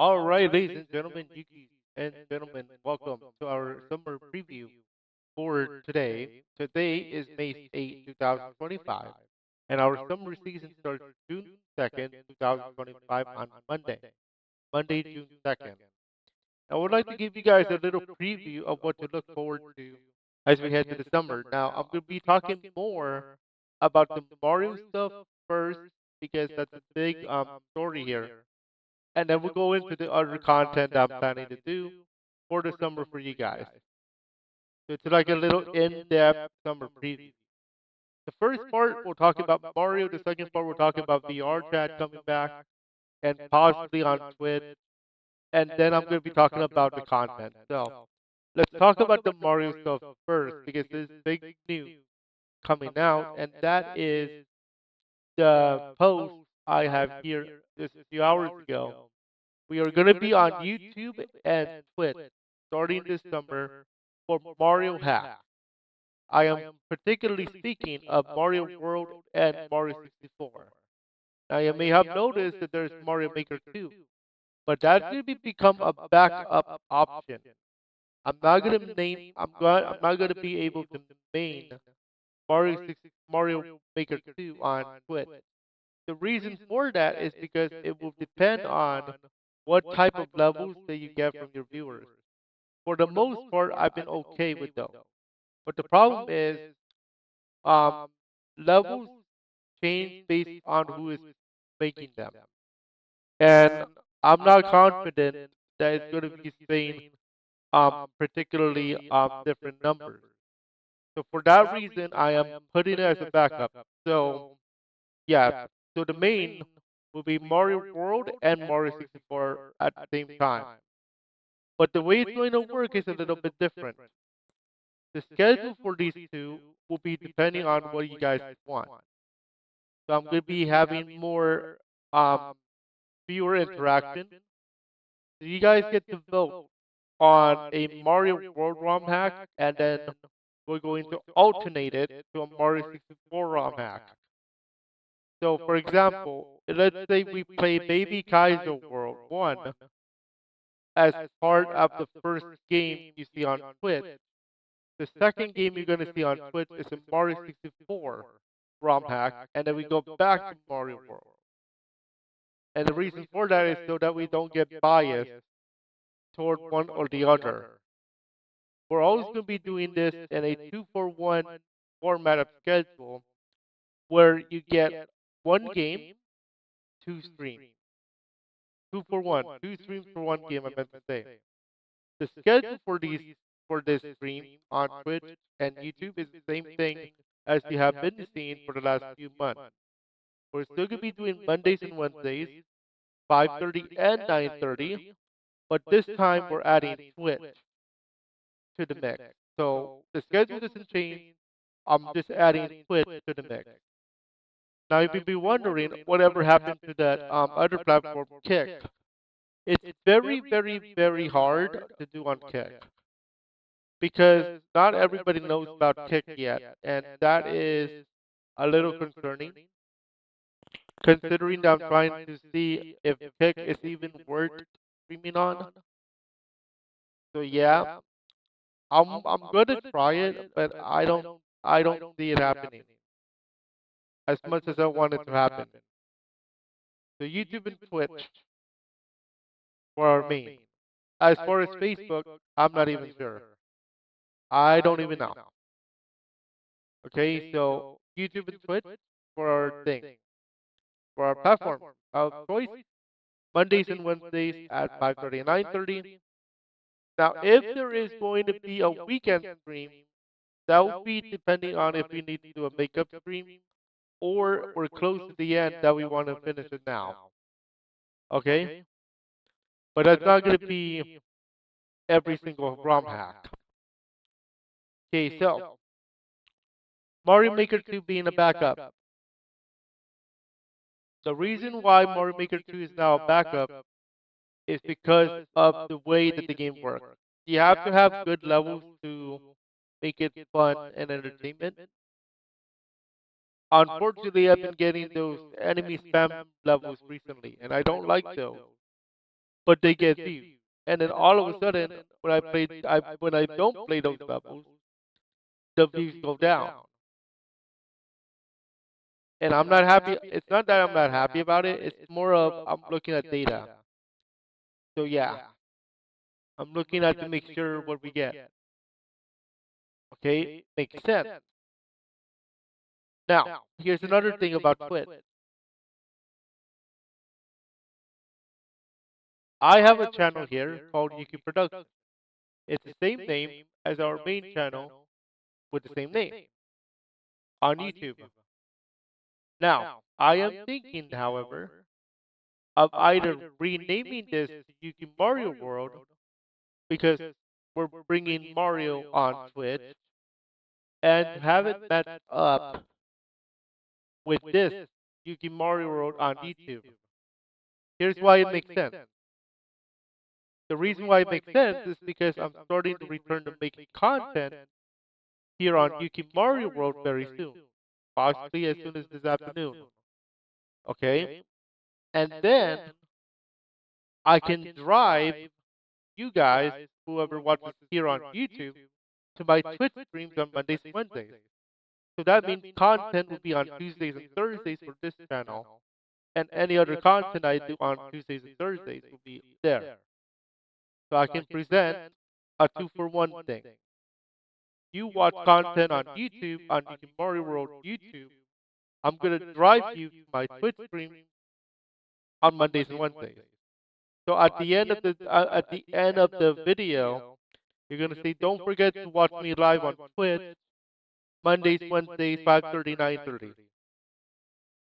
All right, ladies and gentlemen, Yuki and gentlemen, welcome to our summer preview for today. Today is May 8th, 2025, and our summer season starts June 2nd, 2025 on Monday, June 2nd. I would like to give you guys a little preview of what to look forward to as we head to the summer. Now, I'm going to be talking more about the Mario stuff first because that's a big story here, and then we'll go into the other content I'm planning to do for the summer for you guys. So it's like a little in-depth summer preview. The first part we'll talk about Mario. The second part we'll talk about VRChat coming back and possibly on Twitch. And then I'm going to be talking about the content. So let's talk about the Mario stuff first because there's big news coming out, and that is the post I have here just a few hours ago. We are going to be on YouTube and Twitch starting this summer for Mario Hack. I am particularly speaking of Mario World and Mario 64. Now you may have noticed that there's Mario Maker 2, but that's going to become a backup option. I'm not going to be able to main Mario Maker 2 on Twitch. The reason for that is because it will depend on what type of levels that you get from your viewers. For the most part, I've been okay with those. But the problem is, um, levels change based on who is making them. And I'm not confident that it's going to be saying particularly different numbers. So for that reason, I am putting it as a backup. So yeah, so the main will be Mario World and Mario 64 at the same time. But the way it's going to work is a little bit different. The schedule for these two will be depending on what you guys want. So I'm going to be having more um, viewer interaction. So you guys get to vote on a Mario World Rom hack, and then we're going to alternate it to a Mario 64 Rom hack. So, for example, let's say we play Baby Kaiser World 1 as part of the first game you see on Twitch. The second game you're going to see on Twitch is a Mario 64 ROM hack, and then we go back to Mario World. And the reason for that is so that we don't get biased toward one or the other. We're always going to be doing this in a 2-for-1 format of schedule where you get one game, two streams. 2-for-1, two streams for one game, I meant to say. The schedule for this stream on Twitch and YouTube is the same thing as you have been seeing for the last few months. We're still gonna be doing Mondays and Wednesdays, 5:30 and 9:30, but this time we're adding Twitch to the mix. So the schedule doesn't change. I'm just adding Twitch to the mix. Now you may be wondering whatever happened to that other platform, Kick. It's very, very, very hard to do on Kick because not everybody knows about Kick yet, and that is a little concerning. Considering that I'm trying to see if Kick is even worth streaming on. So yeah, I'm gonna try it, but I don't see it happening as much as I want it to happen. So YouTube and Twitch for our main. As far as Facebook, I'm not even sure. I don't even know. Okay, so YouTube and Twitch for our thing, for our platform of choice, Mondays and Wednesdays at 5:30 and 9:30. Now, if there is going to be a weekend stream, that will be depending on if we need to do a makeup stream or we're close to the end that we want to finish it now. Okay, but that's not going to be every single ROM hack. Okay, so Mario Maker 2 being a backup. The reason why Mario Maker 2 is now a backup is because of the way that the game works. You have to have good levels to make it fun and entertainment. Unfortunately, I've been getting those enemy spam levels recently, and I don't like those. but they get views. And then all of a sudden, when I don't play those levels, the views go down. And I'm not happy. It's not that I'm not happy about it. It's more of I'm looking at data. So yeah, I'm looking at to make sure what we get. Okay, makes sense. Now, here's another thing about Twitch. I have a channel here called YuukiProductions. It's the same name as our main channel with the same name on YouTube. Now, I am thinking, however, of either renaming this to Yuki Mario World because we're bringing Mario on Twitch and have it match up with this Yuki Mario World on YouTube. Here's why it makes sense. The reason why it makes sense is because I'm starting to return to making content here on Yuki Mario World very soon, possibly as soon as this afternoon. Okay? And then I can drive you guys, whoever watches here on YouTube, to my Twitch streams on Mondays and Wednesdays. So that means content will be on Tuesdays and Thursdays for this channel, and any other content I do on Tuesdays and Thursdays will be there. So I can present a two-for-one thing. You watch content on YouTube, on the Mario World YouTube. I'm gonna drive you to my Twitch stream on Mondays and Wednesdays. So at the end of the video, you're gonna say, "Don't forget to watch me live on Twitch Mondays, Wednesdays, 5:30, 9:30,"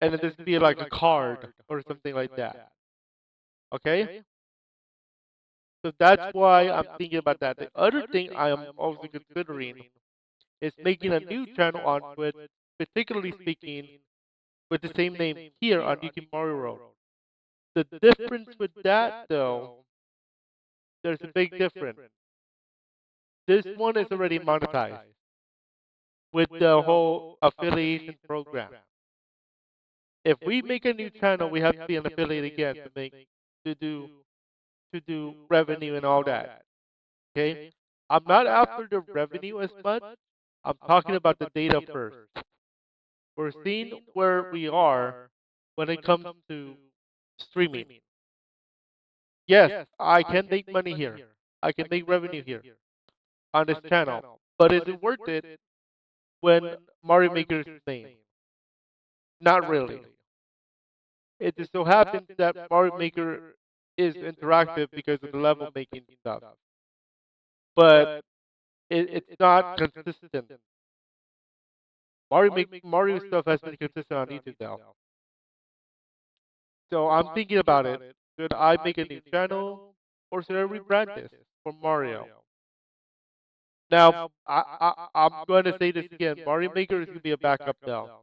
and then there's be like a card or something like that. Okay, so that's why I'm thinking about that. The other thing I am also considering is making a new channel on Twitch, particularly speaking, with the same name here on Yuki Mario World. The difference with that, though, there's a big difference. This one is already monetized with the whole affiliation program. If we make a new channel, we have to be an affiliate again to do to do revenue and all that. Okay, I'm not after the revenue as much. I'm talking about the data first. We're seeing where we are when it comes to streaming. Yes, I can make money here. I can make revenue here on this channel. But is it worth it when Mario Maker is the name? Not really. It just so happens that Mario Maker is interactive because of the level making stuff. But it's not consistent. Mario stuff has been consistent on YouTube now. So I'm thinking about it. Should I make a new channel or should I rebrand this for Mario? Now, I'm going to say this again. Mario Maker is going to be a backup now,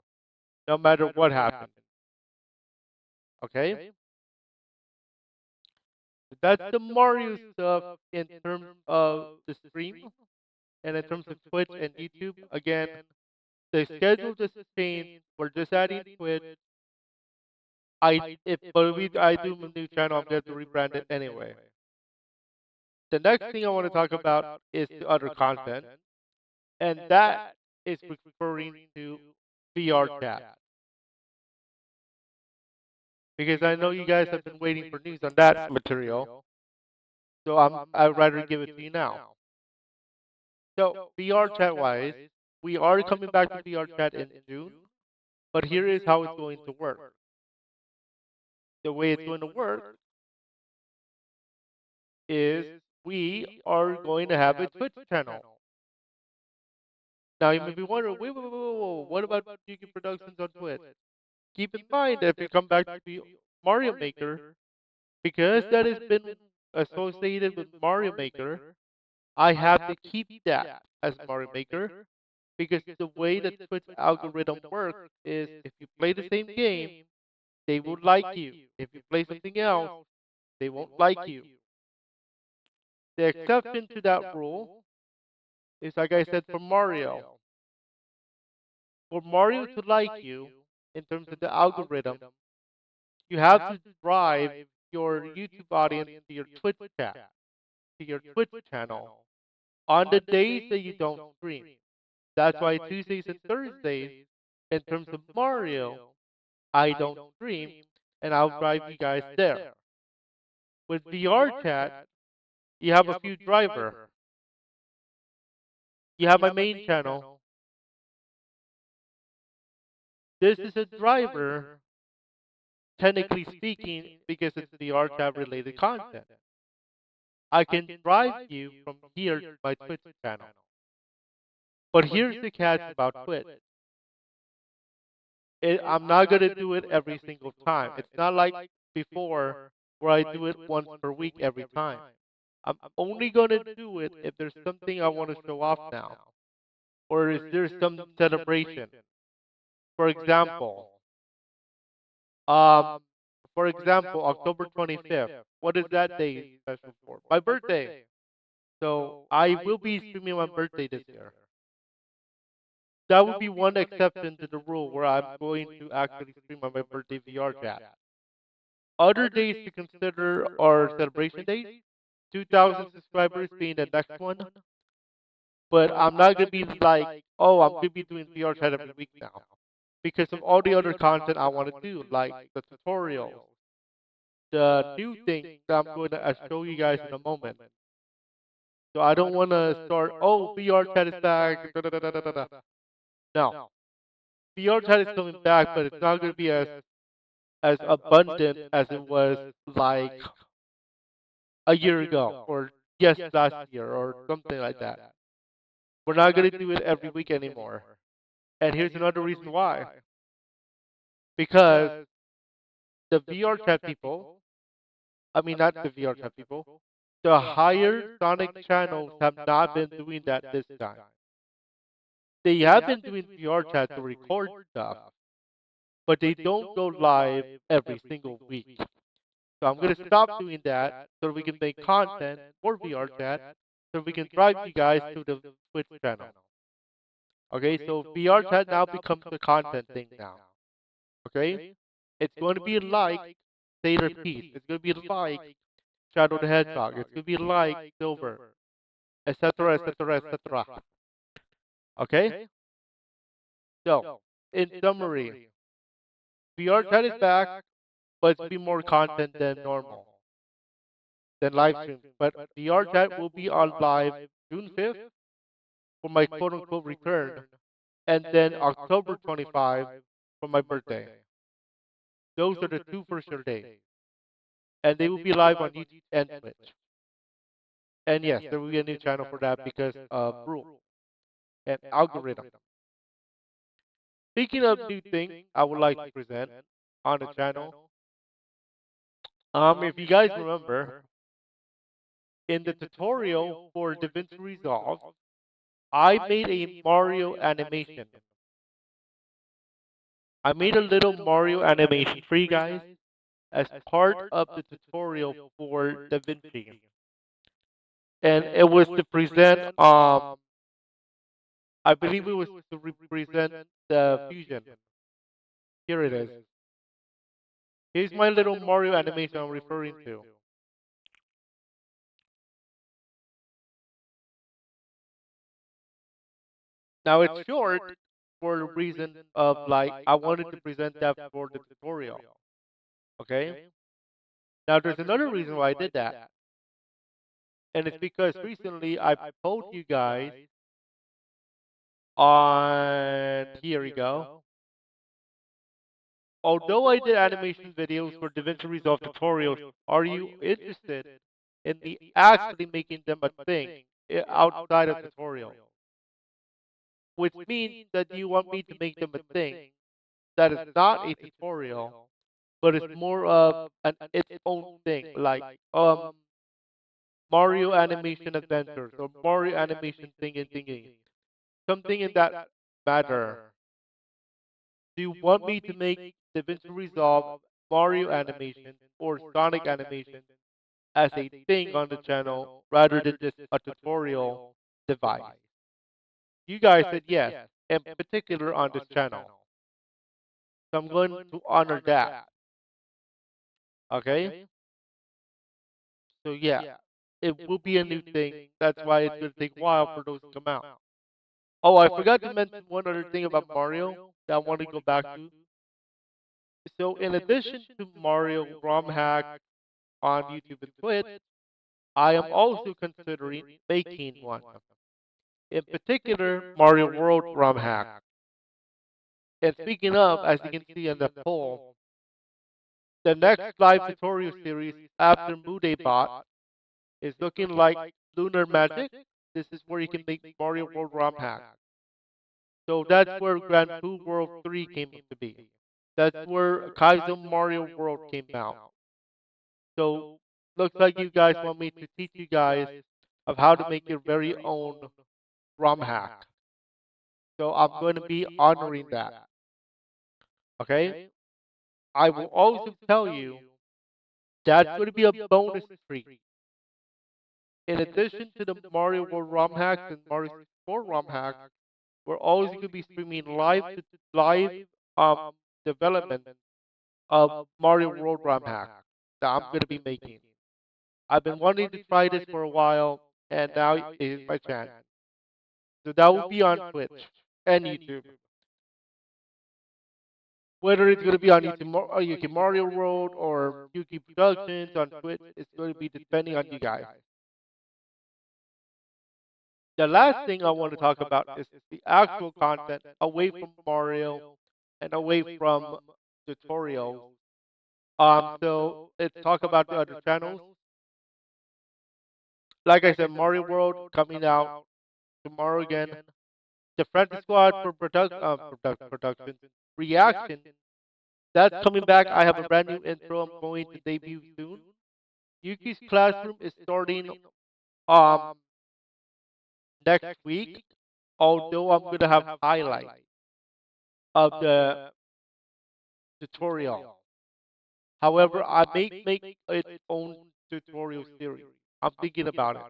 no matter what happens. Okay? That's the Mario stuff in terms of the stream and in terms of Twitch and YouTube. Again, the schedule just changed. We're just adding Twitch. I do a new channel, I'm going to rebrand it anyway. The next thing I want to talk about is the other content, and that is referring to VRChat. Because I know you guys have been waiting for news on that material, so I'd rather give it to you now. So VRChat wise, we are coming back to VRChat in June, but here is how it's going to work. The way it's going to work is we are going to have a Twitch channel. Now you may be wondering, wait, what about Yuki Productions on Twitch? Keep in mind that if you come back to the Mario Maker, because that has been associated with Mario Maker, I have to keep that as Mario Maker because the way the Twitch algorithm works is if you play the same game, they will like you. If you play something else, they won't like you. The exception to that rule is like I said for Mario. For Mario to like you, in terms of the algorithm, you have to drive your YouTube audience to your Twitch chat, to your Twitch channel on the days that you don't stream. That's why Tuesdays and Thursdays, in terms of Mario, I don't stream, and I'll drive you guys there. With VRChat, you have a few driver. You have my main channel. This is a driver, technically speaking, because it's VRChat related content. I can drive you from here to my Twitch channel. But here's the catch about Twitch. I'm not going to do it every single time. It's not like before where I do it once per week every time. I'm only going to do it if there's something I want to show off now. Or is there some celebration? For example, um, October 25th. What is that day special for? My birthday. So I will be streaming my birthday this year. That would be one exception to the rule where I'm going to actually stream on my birthday VR chat. Other days to consider are celebration days, 2,000 subscribers being the next one. But I'm not going to be like, oh, I'm going to be doing VR chat every week now. Because of all the other content I want to do, like the tutorials, the new thing that I'm going to show you guys in a moment. So I don't want to start, oh, VR chat is back. Da, da, da, da, da, da. No. VR chat is coming back, but it's not going to be as abundant as it was like a year ago or yes last year or something like that. We're not going to do it every week anymore. And here's another reason why. Because the VR chat people, I mean not the VR chat people, the higher Sonic channels have not been doing that this time. They have been doing VR chat to record stuff, but they don't go live every single week. So I'm going to stop doing that so we can make content for VR chat so we can drive you guys to the Twitch channel. Okay, so VR chat now becomes a content thing now. Okay? It's going to be like Sailor Peace. It's going to be like Shadow the Hedgehog. It's going to be like Silver, etc., etc., etc. Okay? So, in summary, VR chat is back, but it's going to be more content than normal, than live stream. But VR chat will be on live June 5th for my quote unquote return, and then October 25 for my birthday. Those are the two for sure days. And they will be live on YouTube and Twitch. And yes, there will be a new channel for that because of rule and algorithm. Speaking of new things I would like to present on the channel, if you guys remember, in the tutorial for DaVinci Resolve, I made a Mario animation. I made a little Mario animation for you guys as part of the tutorial for DaVinci. And it was to present, I believe it was to represent the fusion. Here it is. Here's my little Mario animation I'm referring to. Now it's short for the reason of like I wanted to present that for the tutorial. Okay? Now there's another reason why I did that. And it's because recently I told you guys on here we go. Although I did animation videos for DaVinci Resolve tutorials, are you interested in me actually making them a thing outside of tutorial? Which means that you want me to make them a thing that is not a tutorial, but it's more of its own thing, like Mario Animation Adventures or Mario Animation Thingy Thingy, something in that matter. Do you want me to make DaVinci Resolve Mario Animation or Sonic Animation as a thing on the channel rather than just a tutorial device? You guys said yes, in particular on this channel. So I'm going to honor that. Okay? So yeah, it will be a new thing. That's why it's gonna take a while for those to come out. Oh, I forgot to mention one other thing about Mario that I want to go back to. So in addition to Mario Rom Hack on YouTube and Twitch, I am also considering making one. In particular, Mario World Rom Hack. And speaking of, as you can see in the poll, the next live tutorial series after Mude Bot is looking like Lunar Magic. This is where you can make Mario World ROM hack. So that's where Grand Poo World 3 came up to be. That's where Kaizo Mario World came out. So looks like you guys want me to teach you guys of how to make your very own ROM hack. So I'm going to be honoring that. Okay? I will also tell you that's going to be a bonus treat. In addition to the Mario World ROM hacks and Mario 64 ROM hacks, we're always going to be streaming live development of Mario World Rom Hack that I'm going to be making. I've been wanting to try this for a while, and now it is my chance. So that will be on Twitch and YouTube. Whether it's going to be on YouTube Mario World or YuukiProductions on Twitch, it's going to be depending on you guys. The last thing I want to talk about is the actual content away from Mario and away from tutorials. So let's talk about the other channels. Like I said, Mario World coming out tomorrow again. The Friendly Squad for production reaction. That's coming back. I have a brand new intro. I'm going to debut soon. Yuki's Classroom is starting um next week. Although I'm gonna have highlights of the tutorial. However, I may make its own tutorial series. I'm thinking about it.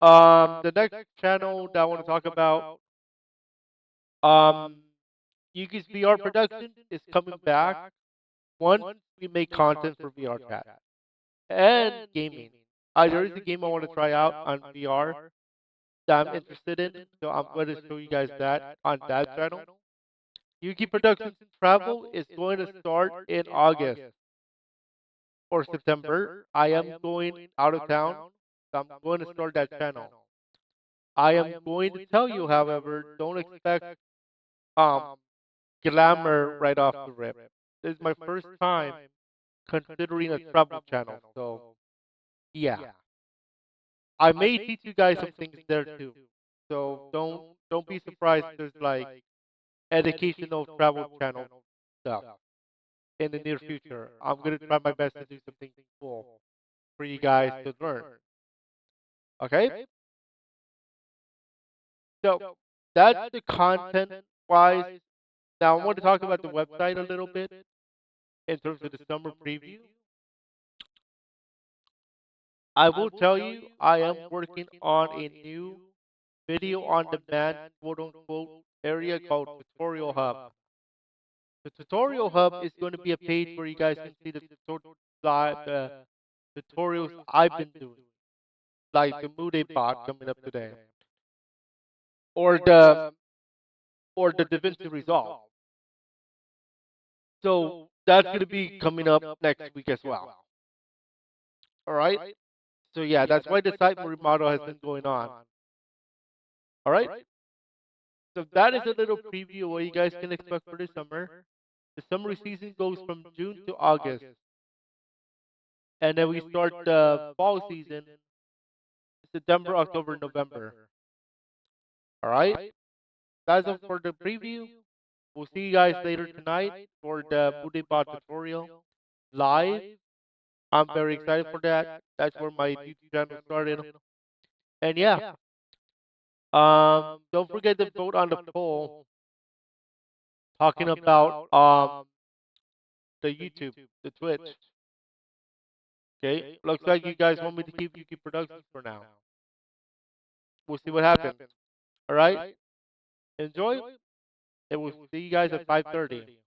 The next channel that I want to talk about, um, Yuki's VR production is coming back once we make content for VRChat and gaming. There is a game I want to try out on VR that I'm interested in, so I'm going to show you guys that on that channel. Yuki Productions travel is going to start in August or September. I am going out of town, so I'm going to start that channel. I am going to tell you, however, don't expect um glamour right off the rip. This is my first time considering a travel channel, so yeah. I may teach you guys some things there too. So don't be surprised if there's like educational travel channel stuff in the near future. I'm gonna try my best to do something cool for you guys to learn. Okay? So that's the content wise. Now I want to talk about the website a little bit in terms of the summer preview. I will tell you I am working on a new video on demand quote unquote area called Tutorial Hub. The Tutorial Hub is going to be a page where you guys can see the tutorials I've been doing, like the Mude bot coming up today, or the DaVinci Resolve. So that's going to be coming up next week as well. All right. So yeah, that's why the site remodel has been going on. All right. So that is a little preview of what you guys can expect for the summer. The summer season goes from June to August, and then we start the fall season September, October, November. All right. That's all for the preview. We'll see you guys later tonight for the Budebot tutorial live. I'm very excited for that. That's where my YouTube channel started. And yeah, don't forget to vote on the poll talking about the YouTube, the Twitch. Okay, looks like you guys want me to keep Yuki Productions for now. We'll see what happens. All right, enjoy, and we'll see you guys at 5:30.